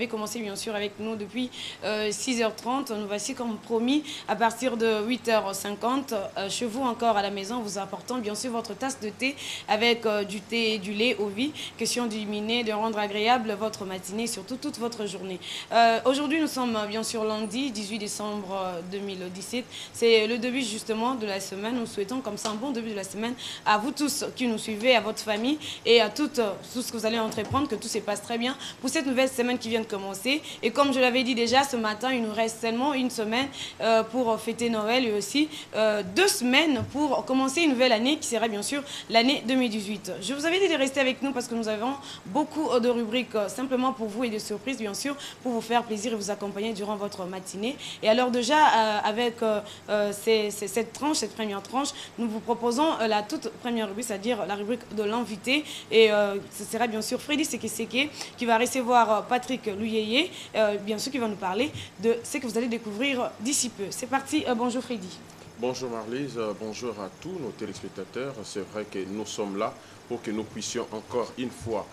avez commencé bien sûr avec nous depuis 6h30. Nous voici comme promis à partir de 8h50 chez vous encore à la maison, vous apportant bien sûr votre tasse de thé avec du thé et du lait au vie. Question d'illuminer, de rendre agréable votre matinée, surtout toute votre journée. Aujourd'hui, nous sommes bien sûr lundi 18 décembre 2017. C'est le début justement de la semaine. Nous souhaitons comme ça un bon début de la semaine à vous tous qui nous suivez, à votre famille et à tout ce que vous allez entreprendre, que tout se passe très bien pour cette nouvelle semaine qui vient de commencer. Et comme je l'avais dit déjà ce matin, il nous reste seulement une semaine pour fêter Noël et aussi 2 semaines pour commencer une nouvelle année qui sera bien sûr l'année 2018. Je vous avais dit de rester avec nous parce que nous avons beaucoup de rubriques simplement pour vous et de surprises bien sûr pour vous faire plaisir et vous accompagner durant votre matinée. Et alors déjà avec cette première tranche, nous vous proposons la toute première rubrique, c'est-à-dire la rubrique de l'invité. Et ce sera bien sûr Freddy Sekeseke qui va recevoir Patrick Luyeye, bien sûr qui va nous parler de ce que vous allez découvrir d'ici peu. C'est parti, bonjour Freddy. Bonjour Marlise, bonjour à tous nos téléspectateurs. C'est vrai que nous sommes là pour que nous puissions encore une fois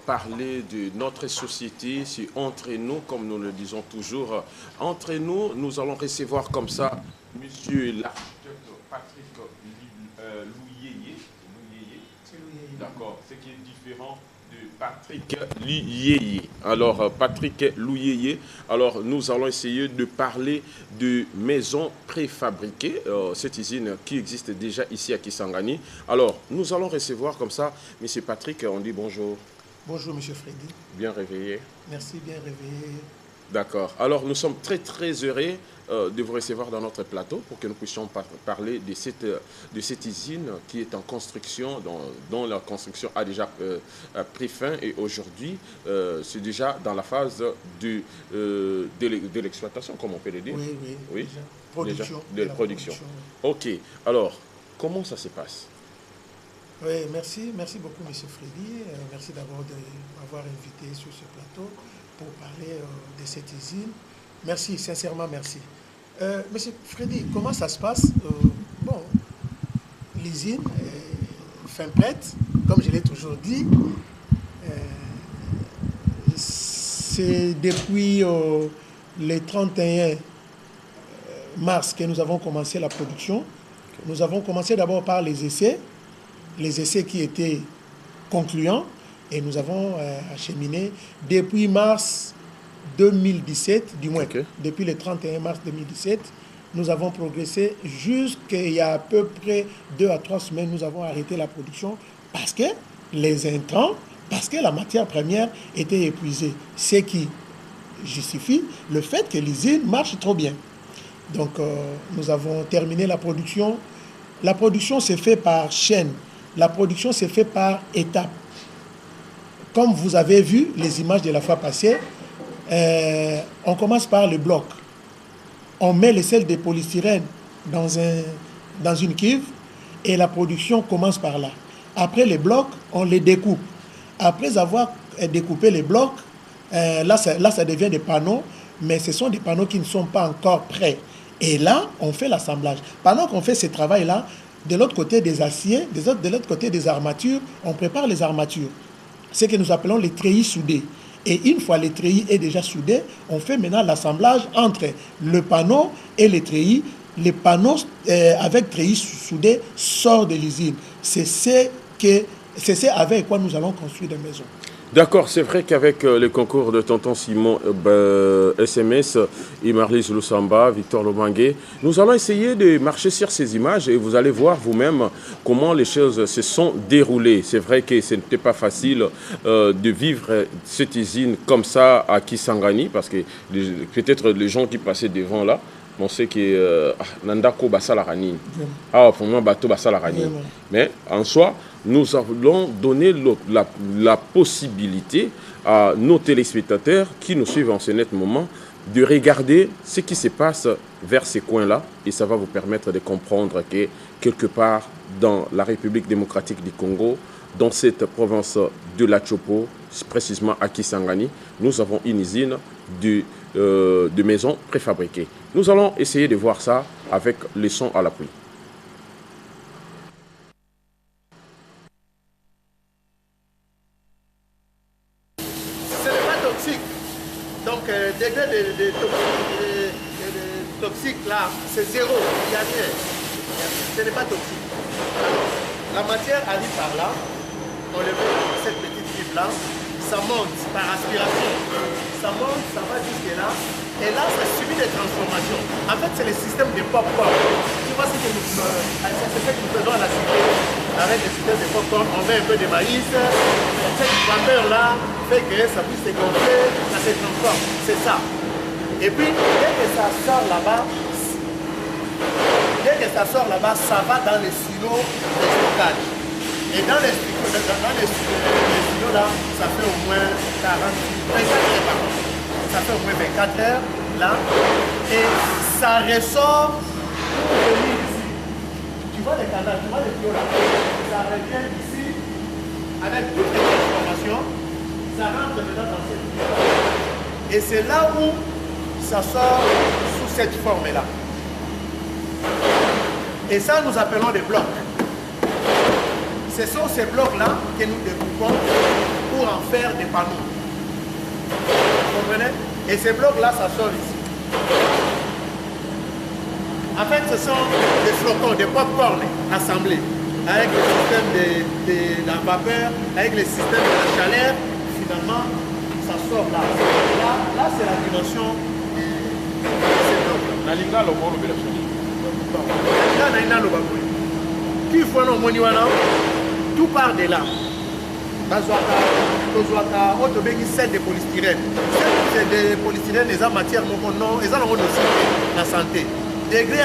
parler de notre société. C'est entre nous, comme nous le disons toujours. Entre nous, nous allons recevoir comme ça monsieur l'architecte Patrick Luyeye. D'accord, ce qui est différent de Patrick Luyeye. Alors, Patrick Luyeye, alors nous allons essayer de parler de maisons préfabriquées, cette usine qui existe déjà ici à Kisangani. Alors, nous allons recevoir comme ça, monsieur Patrick, on dit bonjour. Bonjour, monsieur Freddy. Bien réveillé. Merci, bien réveillé. D'accord. Alors, nous sommes très, très heureux de vous recevoir dans notre plateau pour que nous puissions parler de cette usine qui est en construction, dont la construction a déjà pris fin et aujourd'hui, c'est déjà dans la phase de l'exploitation, comme on peut le dire. Oui, oui. Oui. Déjà. Production. Déjà, de production. Ok. Alors, comment ça se passe? Oui, merci. Merci beaucoup, monsieur Freddy. Merci d'abord de m'avoir invité sur ce plateau pour parler de cette usine. Merci, sincèrement, merci. Monsieur Freddy, comment ça se passe? Bon, l'usine est fin prête, comme je l'ai toujours dit. C'est depuis le 31 mars que nous avons commencé la production. Nous avons commencé d'abord par les essais qui étaient concluants, et nous avons acheminé depuis mars 2017, du moins, depuis le 31 mars 2017, nous avons progressé jusqu'il y a à peu près 2 à 3 semaines, nous avons arrêté la production parce que les intrants, parce que la matière première était épuisée, ce qui justifie le fait que l'usine marche trop bien. Donc, nous avons terminé la production. La production s'est faite par chaîne, la production s'est faite par étapes. Comme vous avez vu les images de la fois passée, on commence par le bloc. On met les sels de polystyrène dans une cuve et la production commence par là. Après les blocs, on les découpe. Après avoir découpé les blocs, là, ça devient des panneaux, mais ce sont des panneaux qui ne sont pas encore prêts. Et là, on fait l'assemblage. Pendant qu'on fait ce travail-là, de l'autre côté des aciers, de l'autre côté des armatures, on prépare les armatures. Ce que nous appelons les treillis soudés. Et une fois le treillis est déjà soudé, on fait maintenant l'assemblage entre le panneau et les treillis. Les panneaux avec treillis soudés sortent de l'usine. C'est ce avec quoi nous allons construire des maisons. D'accord, c'est vrai qu'avec le concours de tonton Simon SMS et Marlise Lusamba, Victor Lomangué, nous allons essayer de marcher sur ces images et vous allez voir vous-même comment les choses se sont déroulées. C'est vrai que ce n'était pas facile de vivre cette usine comme ça à Kisangani parce que peut-être les gens qui passaient devant là, on sait que Nandako Basalarani, pour moi Bato Basalarani. Mais en soi, nous allons donner la possibilité à nos téléspectateurs qui nous suivent en ce net moment de regarder ce qui se passe vers ces coins-là et ça va vous permettre de comprendre que quelque part dans la République démocratique du Congo, dans cette province de la Chopo, précisément à Kisangani, nous avons une usine de maisons préfabriquées. Nous allons essayer de voir ça avec les sons à l'appui. Ce n'est pas toxique. degré de toxique là, c'est zéro. Il n'y a rien. Ce n'est pas toxique. Alors, la matière arrive par là. On le met dans cette petite fibre là. Ça monte par aspiration. Ça monte, ça va jusque là. Et là, ça subit des transformations. En fait, c'est le système de popcorn. Tu vois ce que nous faisons à la cité. Avec le système de popcorn, on met un peu de maïs. Cette vapeur-là fait que ça puisse se gonfler, ça se transforme. C'est ça. Et puis, dès que ça sort là-bas, ça va dans les silos de stockage. Et dans les silos là, ça fait au moins 24 heures par an. Ça fait au moins 24 heures là. Et ça ressort pour venir ici. Tu vois les canaux, tu vois les tuyaux là. Ça revient ici avec toutes les transformations. Ça rentre dedans dans cette tuyau. Et c'est là où ça sort sous cette forme-là. Et ça, nous appelons des blocs. Ce sont ces blocs-là que nous découpons pour en faire des panneaux. Vous comprenez? Et ces blocs-là, ça sort ici. En fait, ce sont des flocons, des pop-corn assemblés avec le système de la vapeur, avec le système de la chaleur. Finalement, ça sort là. Là, c'est la dimension de ces blocs-là. Tout part de là. C'est de polystyrène. C'est de polystyrène, les matières non, ils ont aussi la santé. Degré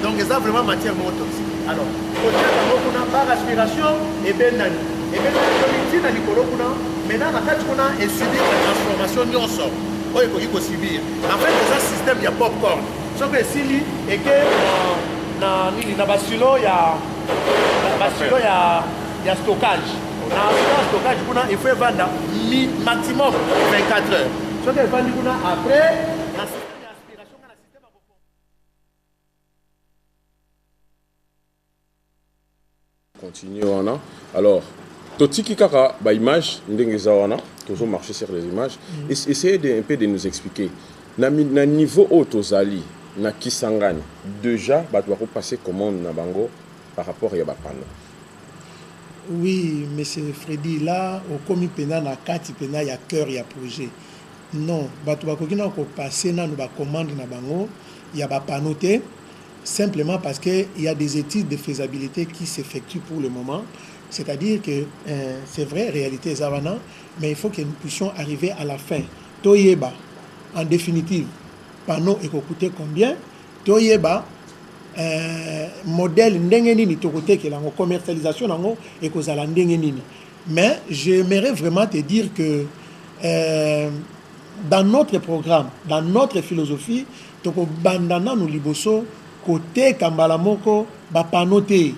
donc ils ont vraiment matière non toxique. Alors, par respiration et bien maintenant, on subir la transformation subir. En fait, c'est un système, il y a popcorn. Sauf que si et que dans basilo, il y a stockage. Dans le stockage, il faut vendre maximum 24 heures. Sauf que après, la système d'aspiration, la système à continuons. Alors, Totiki Kaka, bah image, Ndengezawana, toujours marcher sur les images. Essayez un peu de nous expliquer. Na niveau Otozali, na Kisangani, déjà, bah tu vas passer commande na bango par rapport à Yabapano. Oui, monsieur Freddy, là, au commis pénal, na kati pénal, il y a cœur, il y a projet. Non, bah tu vas passer na nous commande na bango, il y a Bapano te, simplement parce qu'il y a des études de faisabilité qui s'effectuent pour le moment. C'est-à-dire que c'est vrai, réalité Zavana, mais il faut que nous puissions arriver à la fin. Toyeba, en définitive, panneau et coûter combien? Toyeba, modèle ndengenini, tokote que la commercialisation nango et que ça la ndengenini. Mais j'aimerais vraiment te dire que dans notre programme, dans notre philosophie, toko bandana nous liboso côté kambalamoko ba panote.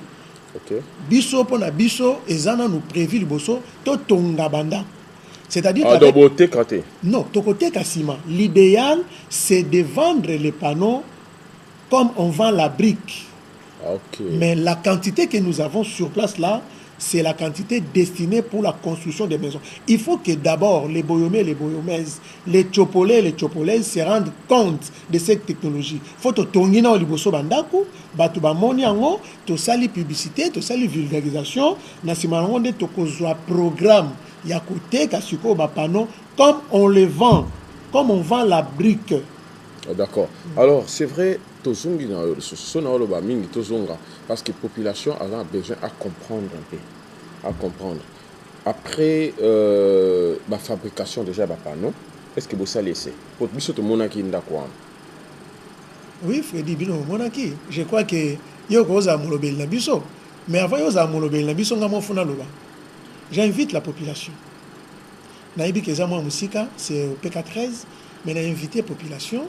Okay. Biso pona biso ezana nous prévu liboso to tonga banda. C'est-à-dire non, to côté kasima. L'idéal c'est de vendre les panneaux comme on vend la brique. Okay. Mais la quantité que nous avons sur place là, c'est la quantité destinée pour la construction des maisons. Il faut que d'abord les boyomais, les boyomaises, les tchopolais, les tchopolaises se rendent compte de cette technologie. Il faut que tongina liboso bandaku, batu ba moni ango, to sali publicité, to sali vulgarisation, na simaronde to kozwa programme ya côté kasuko ba panneau comme on les vend, comme on vend la brique. D'accord. Alors, c'est vrai, parce que la population a besoin à comprendre un peu. À comprendre. Après la fabrication déjà de panneaux, est-ce que vous savez laisser? Oui, Freddy Bino Monaki. Je crois que Yokoza Molobel Nabiso. Mais avant Yokoza Molobel Nabiso, j'invite la population. Naïbi Kezama Moussika, c'est au PK13, mais j'ai invité la population.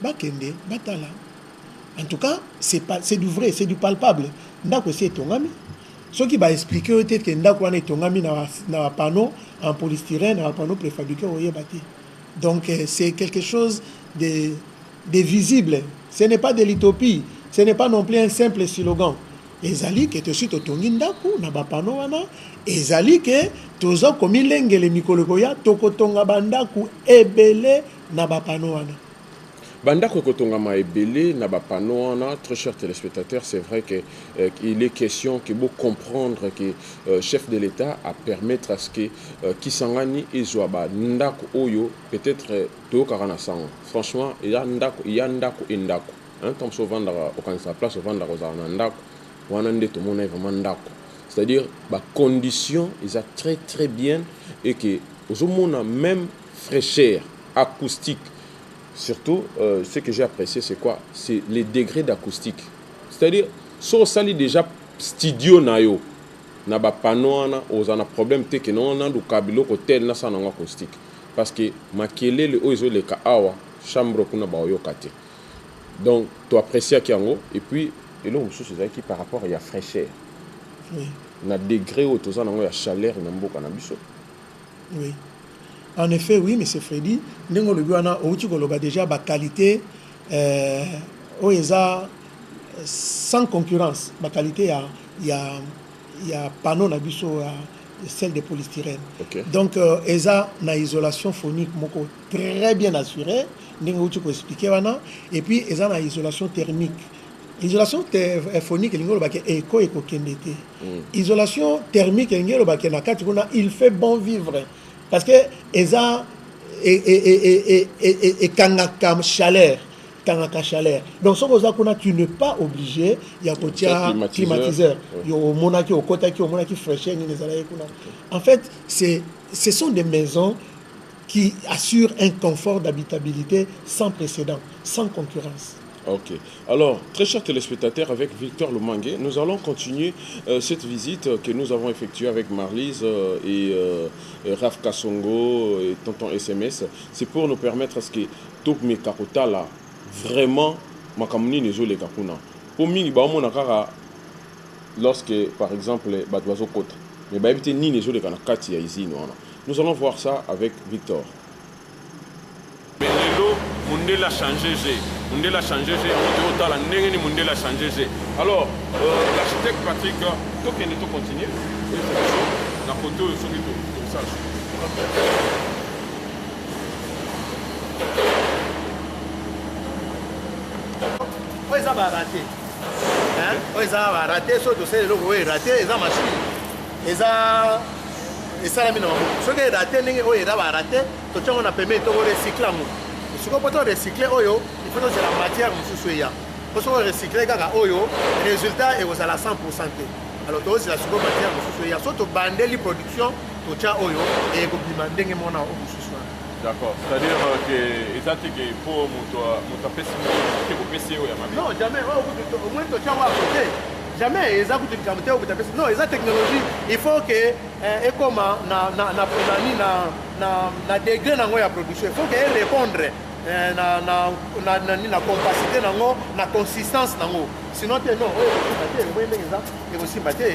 Bakende, Batala. En tout cas, c'est du vrai, c'est du palpable. Ndako c'est tongami. Ce qui va expliquer peut-être que ndako est tongami dans un panneau en polystyrène, dans un panneau préfabriqué au Yébati. Donc c'est quelque chose de visible. Ce n'est pas de l'utopie. Ce n'est pas non plus un simple slogan. ezali ke tosi totongi ndako na bapano wana ezali ke toza komi lengele mikolo koya tokotonga bandako ebele na bapano wana. Bandako Kotongama Ebele, Nabapanoana, très chers téléspectateurs, c'est vrai qu'il est question qu'il faut comprendre que le chef de l'État a permettre à ce que Kisangani et Zouaba, Ndako Oyo, peut-être Tokarana Sang. Franchement, il y a Ndako et Ndako. Comme ça, au Kansa Place, au Vanda Rosana Ndako, Wanande, tout le monde est vraiment Ndako. C'est-à-dire, les conditions, ils sont très très bien et que, au monde, même fraîcheur, acoustique. Surtout, ce que j'ai apprécié, c'est quoi? C'est les degrés d'acoustique. C'est-à-dire, si on sali déjà studio nayo, na ba panoana, on a un problème que non on a du kabilo côté na ça non acoustique. Parce que makele le oizo le kaawa chambre kuna ba yo kate. Donc, tu apprécies kiango et puis et là on se c'est qui par rapport il y a fraîcheur. Oui. Na degré où tu as la chaleur na mboka na biso. Oui. En effet, oui, M. Freddy, nous avons déjà la qualité sans concurrence. La qualité, il y a panneau celle de polystyrène. Okay. Donc, il y a une isolation phonique très bien assurée. Nous avons expliqué. Et puis, il y a une isolation thermique. L'isolation phonique, isolation thermique, il fait bon vivre. Parce que eza et kangaka chaleur. Donc ce que tu n'es pas obligé il y a climatiseur. Il y a monaki au côté qui au monaki fraîcheur ni les alaï kuna. En fait, ce sont des maisons qui assurent un confort d'habitabilité sans précédent, sans concurrence. Ok. Alors, très chers téléspectateurs, avec Victor Lomangué, nous allons continuer cette visite que nous avons effectuée avec Marlise et Raf Kassongo et Tonton SMS. C'est pour nous permettre à ce que tout mes kakota là, vraiment, makamuni ne les kakuna. Pour mini baomo nakara, lorsque par exemple, badwazo kote, mais bah éviter ni les les kanakati ya ici nous allons voir ça avec Victor. Mundela a changé, Mundela a changé, Mundela a changé. Alors, l'architecte Patrick, tout qui est continue, la photo, tout ça. Oui, ça va rater. Oui, ça va rater, surtout c'est le logo raté, ça machine. Et ça la mine. Ce qui est raté, ça va rater, tout ça on a permis de recycler. Si on peut recycler oyo, il faut que la matière nous soit. Parce qu'on recycler gaga oyo, résultat est aux à la 100%. Alors toi aussi la seconde matière nous soit. Surtout bander les productions, tout ça oyo et vous demander que mon au soit. D'accord. C'est-à-dire que exactement que pour mon PC que vous PC oyo ma. Non, jamais. Au moins tout ça à côté. Jamais ils ont une quantité au PC. Non, ils ont technologie. Il faut que et comme na degré na ngoya production. Il faut qu'elle répondre. Na compacité nango, na consistance nango. Sinon non,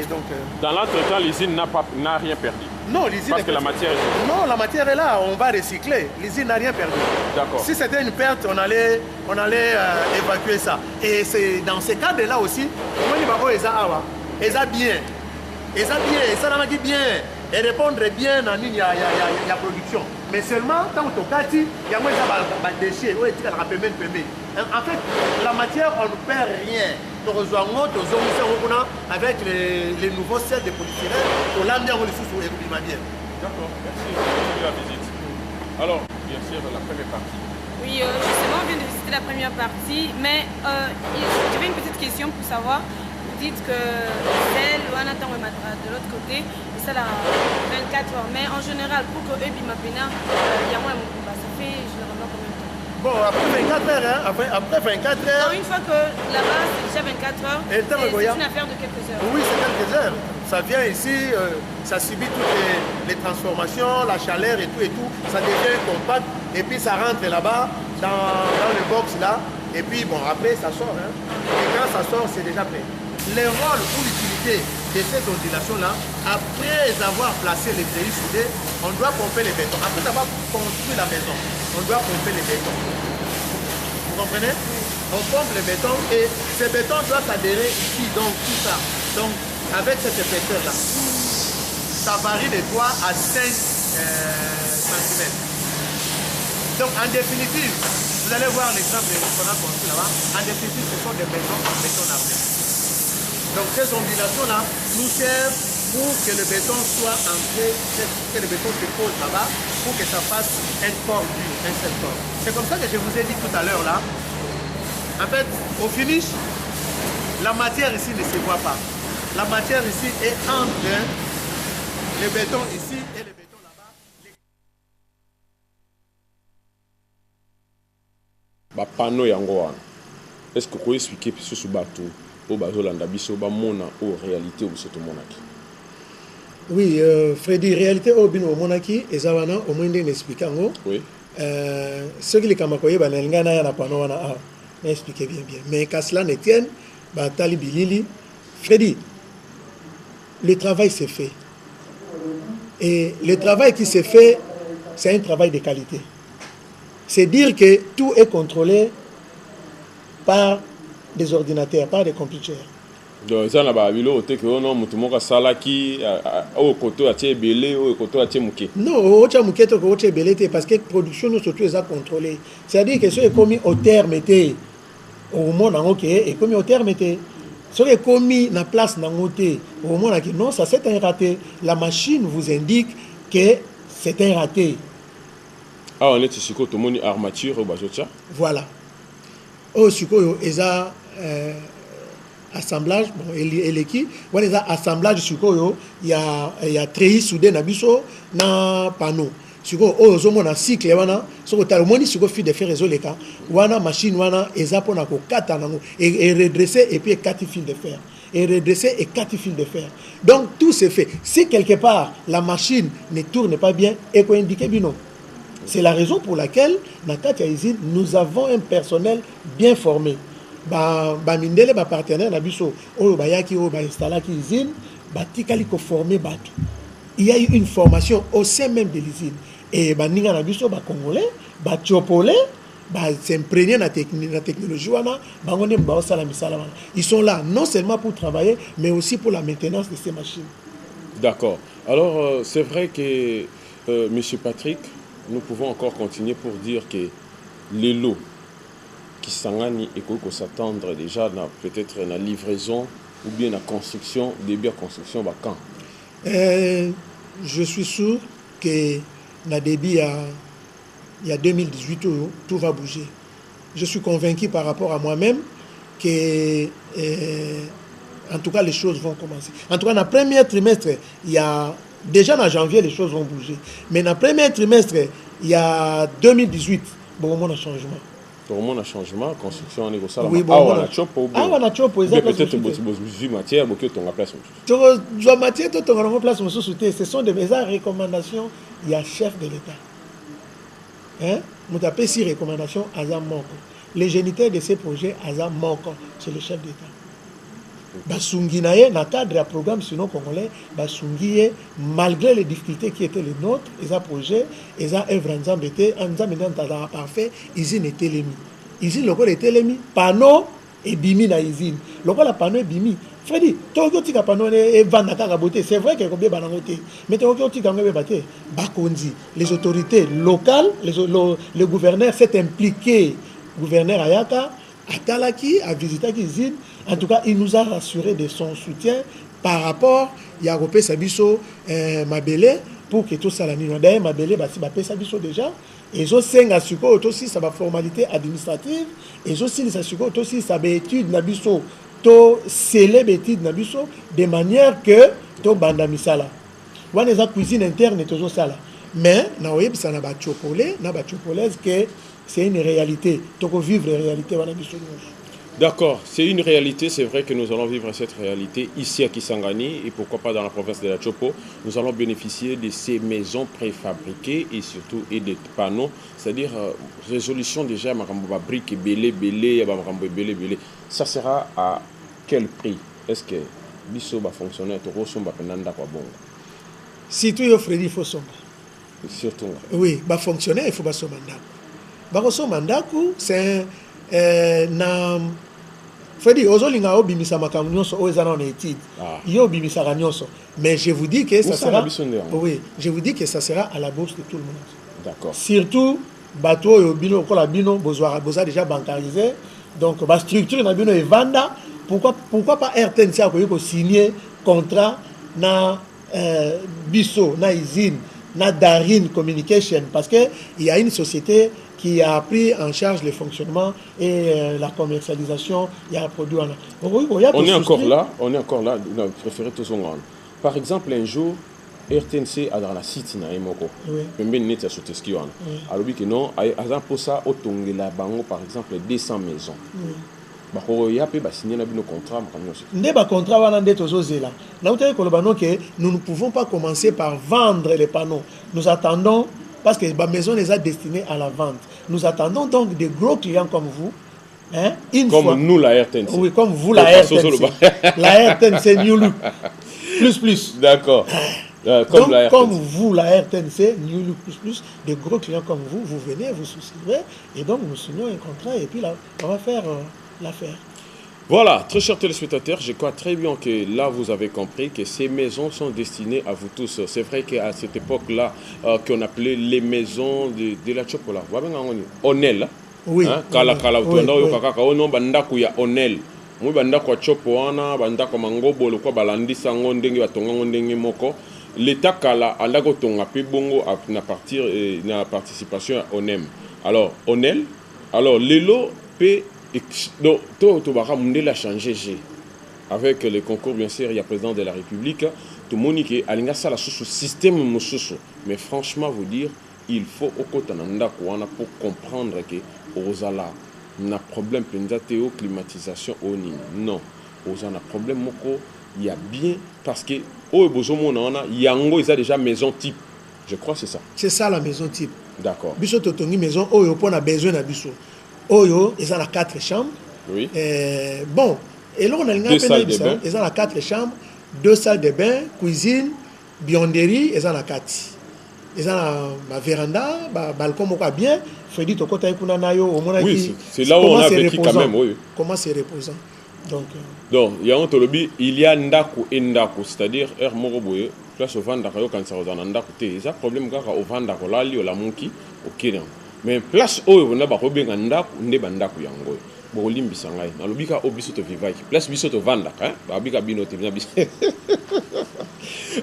donc dans l'entretemps l'usine n'a rien perdu. Non, l'usine parce que la matière est... Non, la matière est là, on va recycler. L'usine n'a rien perdu. D'accord. Si c'était une perte, on allait évacuer ça. Et c'est dans ces cadres-là aussi, on dit bien, ça n'a dit bien. Et répondre bien à la production. Mais seulement, tant que tu il y a moins de déchets. En fait, la matière, on ne perd rien. Nous rejoignons avec les nouveaux sels de polystyrène. Pour l'amener en dessous et bien. D'accord, merci de la visite. Alors, bien sûr, la première partie. Oui, justement, on vient de visiter la première partie, mais j'avais une petite question pour savoir. Vous dites que celle, de l'autre côté, ça là 24 heures. Mais en général, pour que Ebi Mapena, il y a moins ça fait généralement combien de temps? Bon, après 24 heures, hein? Après 24 heures. Non, une fois que là-bas, c'est déjà 24 heures, c'est une affaire de quelques heures. Oui, c'est quelques heures. Ça vient ici, ça subit toutes les transformations, la chaleur et tout, ça devient compact. Et puis ça rentre là-bas, dans le box là. Et puis bon, après ça sort. Hein? Et quand ça sort, c'est déjà prêt. Le rôle ou l'utilité de ces ondulations-là, après avoir placé les grilles soudées, on doit pomper les bétons. Après avoir construit la maison, on doit pomper les bétons. Vous comprenez? On pompe le béton et ce béton doit s'adhérer ici, donc tout ça. Donc avec cet épaisseur-là, ça varie de 3 à 5 cm. Donc en définitive, vous allez voir l'exemple qu'on a construit là-bas. En définitive, ce sont des bétons en béton armé. Donc ces ondulations-là nous servent pour que le béton soit ancré, que le béton se pose là-bas, pour que ça fasse un corps dur, un seul corps. C'est comme ça que je vous ai dit tout à l'heure là. En fait, au finish, la matière ici ne se voit pas. La matière ici est entre le béton ici et le béton là-bas. Ba panneau yango wana. Est-ce que vous pouvez expliquer sur ce bateau au bazolanda biso ba mona au réalité ou c'est monaki? Oui, Freddy, réalité au bino monaki et zawana au moins d'expliquer. Oui. Ce qui les kamakoye banelingana ya na panneau wana a expliquer bien. Mais qu'à cela ne tienne, bah tali bilili, Freddy, le travail s'est fait. Et le travail qui s'est fait, c'est un travail de qualité. C'est dire que tout est contrôlé par des ordinateurs, par des computers. Donc ça na ba bilo te que non mutumoka salaki au koto a tie belé au koto a tie muke. Non, au tia muke to ko tie belé parce que production nous surtout est contrôlée. C'est-à-dire que ce est commis au terme était au monde en OK et commis au terme était ce est commis na place na ngoté au monde qui non ça c'est un raté. La machine vous indique que c'est un raté. Ah on est ici ko to moni armature au bazotia. Voilà. Au suko eza assemblage bon eleki wana eza assemblage sikoyo ya treillis soudé na biso na panneau sikoyo oyo ozomona cycle wana soko tala omoni sikoyo fil de fer ezoleka wana machine wana eza mpona kokata nango et redresser et puis ekati fil de fer et redresser et 4 fils de fer. Donc tout se fait. Si quelque part la machine ne tourne pas bien, et qu'on indique bino. C'est la raison pour laquelle dans Katia Usine, nous avons un personnel bien formé. Mindele ba partenaire na biso oyo bayaki oyo ba installer ki usine ba tikali ko former bato. Il y a eu une formation au sein même de l'usine et baninga na biso ba congolais ba tiopolais ba s'imprégner na technologie wana bango ne ba osala misala wana. Ils sont là non seulement pour travailler mais aussi pour la maintenance de ces machines. D'accord. Alors c'est vrai que monsieur Patrick, nous pouvons encore continuer pour dire que les lots qui s'engagent et qu'on s'attendre déjà peut-être la livraison ou bien la construction, début de construction, quand je suis sûr que la début il y a 2018 tout va bouger. Je suis convaincu par rapport à moi-même que en tout cas les choses vont commencer. En tout cas, dans le premier trimestre, il y a déjà en janvier les choses vont bouger. Mais dans le premier trimestre, il y a 2018, bon, on a changement. Tout le monde a changement, construction, on est au salon. Oui, bon, on a chopo. Ah, on a chopo. Peut-être que vous matière, beaucoup de place. Tu vois, matière, tu as place. Ce sont des recommandations. Il y a chef de l'État. Hein? Nous avons 6 recommandations à Zamoko. Les géniteurs de ces projets à Zamoko, c'est le chef d'État. Basunginaye, dans le cadre du programme sinon congolais, Basungiye, malgré les difficultés qui étaient les nôtres, ils ont projet, ils ont œuvre en Zambété, en Zambété, en parfait, usine était l'émi. Usine, le était l'émi, panneau et bimi na usine. Le la panneau et bimi. Freddy, tu as un panneau et vandaka beauté. C'est vrai qu'il y a combien de bananoté. Mais tu as un baté. Bakondi, les autorités locales, le gouverneur s'est impliqué. Gouverneur Ayaka, à Talaki, à visiter l'usine. En tout cas, il nous a rassuré de son soutien par rapport à Yaropé Sabiso Mabele pour que tout ça la nuit. D'ailleurs, Mabele, c'est Sabiso déjà. Et je sais que aussi ça va formalité administrative. Et je sais que aussi ça va étude Nabiso, to célèbre étude Nabiso de manière que to banda misala. On a cuisine interne et tout ça là. Mais na web ça na ba chopolé, na ba chopolaise que c'est une réalité. To vivre la réalité wana biso. D'accord, c'est une réalité, c'est vrai que nous allons vivre cette réalité ici à Kisangani et pourquoi pas dans la province de la Chopo. Nous allons bénéficier de ces maisons préfabriquées et surtout et des panneaux, c'est-à-dire résolution déjà, briques belé, ça sera à quel prix? Est-ce que biso va fonctionner? Si tu es Freddy, il faut sommer. Surtout. Oui, va fonctionner, il faut pas sommer. C'est na Freddy, ozolinga obimisa makambo nyonso oyo eza na étude. Yo obimisaka nyonso. Mais je vous dis que ça sera oui, je vous dis que ça sera à la bourse de tout le monde. D'accord. Surtout bateau yo bino ko la bino boza déjà bancarisé. Donc ba structure na bino e vanda. Pourquoi pas RTNC a ko signer contrat na biso na usine na Darin Communication parce que il y a une société qui a pris en charge le fonctionnement et la commercialisation. Il y a un produit. On est encore là. On a préféré tout son monde. Par exemple, un jour, RTNC a dans la site na Emoko. Même net à Soteski on. Alors que non, à pour ça au Tongela Bango par exemple 200 maisons. Bako ya pe ba signer na bino contrat makamyo. Ndé ba contrat wana ndé tozozela. Na utaki koloba non que nous ne pouvons pas commencer par vendre les panneaux. Nous attendons parce que ma maison les a destinés à la vente. Nous attendons donc des gros clients comme vous. Hein, comme nous la RTNC. Oui, comme vous la RTNC. La RTNC New Look. Plus. D'accord. Comme vous la RTNC New Look plus, des gros clients comme vous, vous venez, vous souscrivez et donc nous signons un contrat et puis là, on va faire l'affaire. Voilà, très chers téléspectateurs, je crois très bien que là vous avez compris que ces maisons sont destinées à vous tous. C'est vrai qu'à cette époque-là, qu'on appelait les maisons de la Chopola. Onel. Oui. Kala Onel. Moi bandako wa Chopoana, bandako mangobo lokwa balandi sango ndenge batonga ndenge moko. L'état kala andako tonga pe bongo na partir na participation à Onem. Alors Onel, alors Lelo pe donc, tout a changé. Avec les concours, bien sûr, il y a président de la République. Tout le monde qui a ça sous système. Mais franchement, vous dire, il faut au côté pour comprendre que Ozala n'a problème de climatisation au Nîmes. Non, Ozala problème il y a bien parce que au Yango ils a déjà maison type. Je crois que c'est ça. C'est ça la maison type. D'accord. Biso totongi maison oyo on a besoin na biso. Oyo, ils ont 4 chambres. Oui. Bon, et là on a deux salles de bain. Ils ont 4 chambres, 2 salles de bain, cuisine, bionderie, ils ont 4. Ils ont ma véranda, balcon bien. Freddy Tokota Ikuna Nayo, au moins. Oui, c'est là où on a vécu quand même. Oui. Comment c'est reposant. Donc, il y a un tolobi, il y a ndaku et ndaku, c'est-à-dire air moroboye, place au vendaka yo quand ça aux ndaku té. Il y a problème car au vendaka là li au la monki au Kenya. Mais place où on a barobenga ndaku nde bandaku yango. Bo limbisa ngai. Na lobika obiso to vivaki. Place biso to vandaka, hein? Ba bika bino te biso.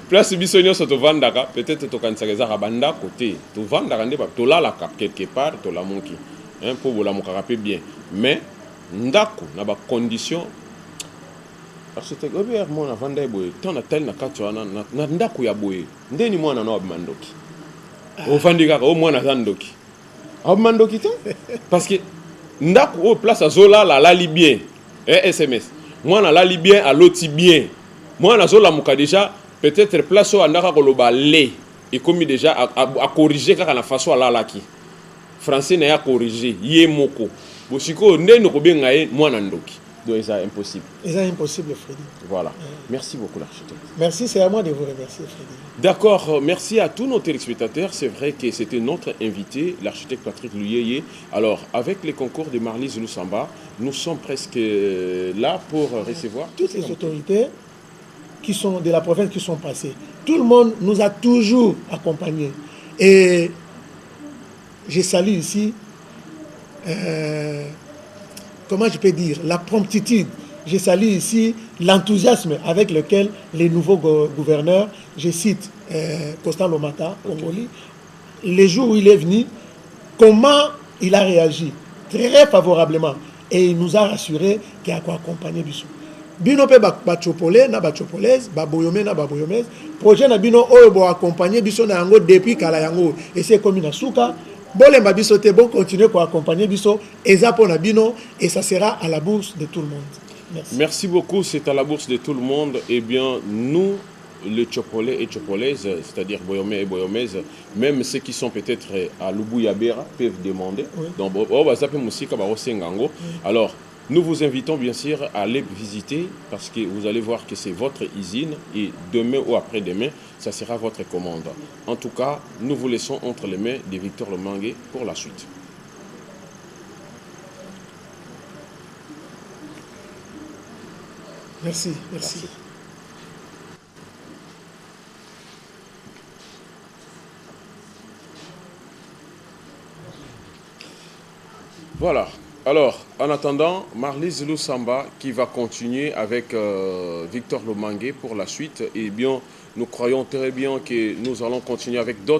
Place biso nyoso to vandaka, peut-être to kansakeza banda côté. To vandaka nde ba to la cap quelque part to la monki. Hein pour bo la mokarape bien. Mais ndaku na ba condition architecte obier mon avanda boye. Tant na tel na katwa na ndaku ya boye. Ndeni mwana na obimandoki. O vandika o mwana zandoki. Obimandoki te parce que ndaku au place à Zola la bien SMS moi na la bien à l'autre bien moi na Zola muka déjà peut-être place au andaka koloba le et comme déjà à corriger kaka na façon la laki français na ya corriger ye moko bosiko ndeno ko benga ye moi na ndoki donc c'est impossible. C'est impossible, Freddy. Voilà. Merci beaucoup l'architecte. Merci, c'est à moi de vous remercier, Freddy. D'accord, merci à tous nos téléspectateurs. C'est vrai que c'était notre invité, l'architecte Patrick Luyeye. Alors, avec les concours de Marlise Lusamba, nous sommes presque là pour recevoir toutes les autorités qui sont de la province qui sont passées. Tout le monde nous a toujours accompagnés. Et je salue ici, comment je peux dire, la promptitude. Je salue ici l'enthousiasme avec lequel les nouveaux gouverneurs, je cite Constant Lomata, Congolais, les jours où il est venu, comment il a réagi très favorablement. Et il nous a rassuré qu'il y a quoi accompagner du sou. Bino pe bachopolé na bachopolaise, baboyomé na baboyomaise, projet na bino oyo bo accompagner biso na yango depuis kala yango et c'est comme na souka. Bon les babiso te bon continuer pour accompagner biso et ça pour na bino et ça sera à la bourse de tout le monde. Merci. Merci beaucoup, c'est à la bourse de tout le monde. Eh bien, nous, les Tchopolais et Tchopolaises, c'est-à-dire Boyomé et Boyomaises, même ceux qui sont peut-être à Lubu-Yabera peuvent demander. Oui. Donc, alors, nous vous invitons bien sûr à aller visiter parce que vous allez voir que c'est votre usine et demain ou après-demain, ça sera votre commande. En tout cas, nous vous laissons entre les mains de Victor Lomangué pour la suite. Merci, merci. Voilà. Alors, en attendant, Marlise Lusamba qui va continuer avec Victor Lomangué pour la suite. Et bien, nous croyons très bien que nous allons continuer avec d'autres.